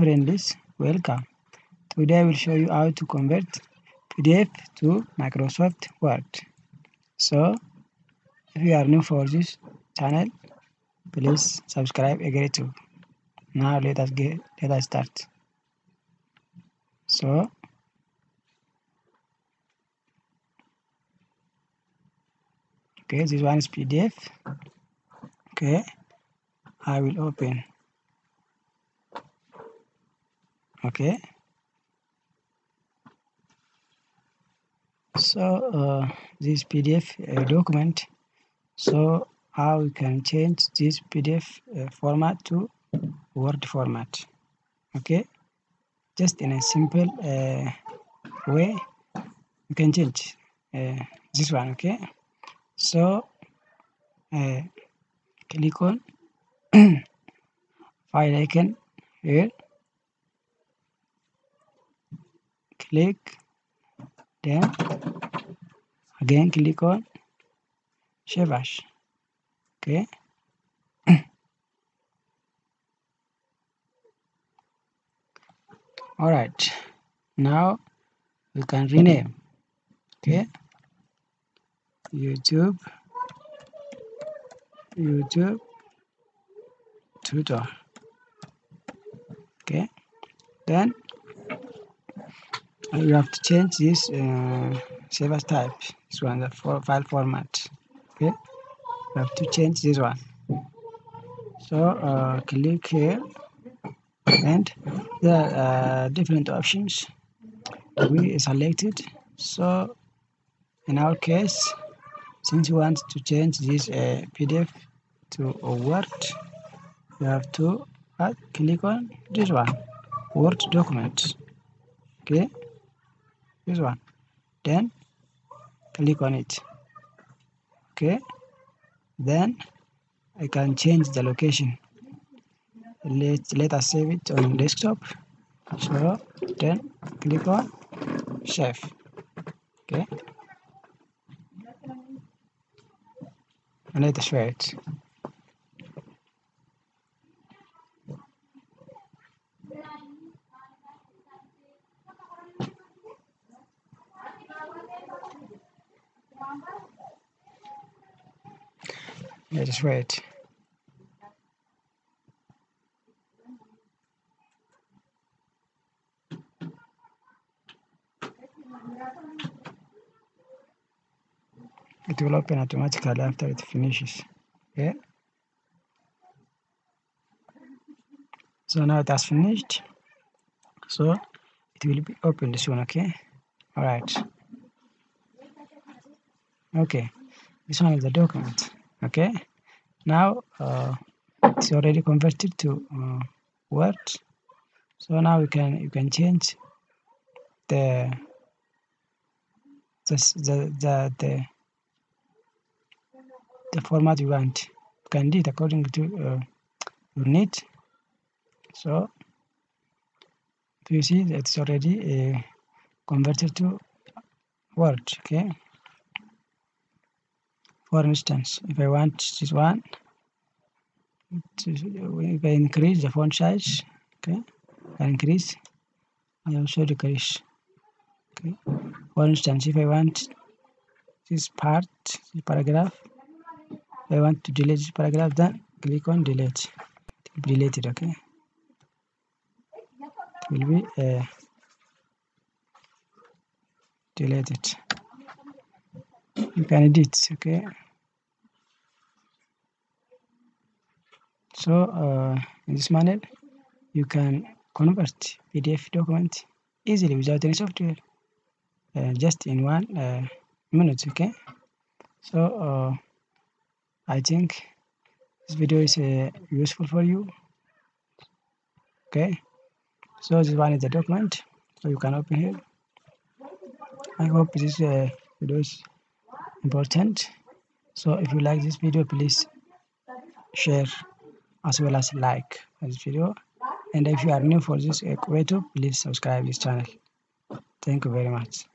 friends, welcome. Today I will show you how to convert PDF to Microsoft Word. So, if you are new for this channel, please subscribe again too. Now let us start. So, okay, this one is PDF. Okay, I will open. Okay, so this PDF document. So how we can change this PDF format to Word format. Okay, just in a simple way you can change this one. Okay, so click on file icon here, click, then again click on save as. Okay, all right, now we can rename. Okay, YouTube tutor. Okay, then you have to change this save as type. This one, the file format. Okay, you have to change this one. So click here, and there are different options to be selected. So in our case, since you want to change this PDF to a Word, you have to click on this one, Word document. Okay, this one, then click on it. Okay, then I can change the location. Let us save it on desktop. So then click on save. Okay, and let us show it. Let us wait. It will open automatically after it finishes. Okay, so now it has finished, so it will be opened soon. Okay, all right. Okay, this one is the document. Okay, now it's already converted to Word. So now you can change the format you want. You can do it according to your need. So you see that it's already converted to Word. Okay, for instance, if I want this one, if I increase the font size, okay, I increase, I also decrease. Okay, for instance, if I want this part, this paragraph, if I want to delete this paragraph, then click on delete. It will be deleted. Okay, it will be deleted. You can edit. Okay, so in this manner you can convert PDF document easily without any software, just in 1 minute. Okay, so I think this video is useful for you. Okay, so this one is the document, so you can open here. I hope this video is important. So if you like this video, please share as well as like this video, and if you are new for this YouTube, please subscribe this channel. Thank you very much.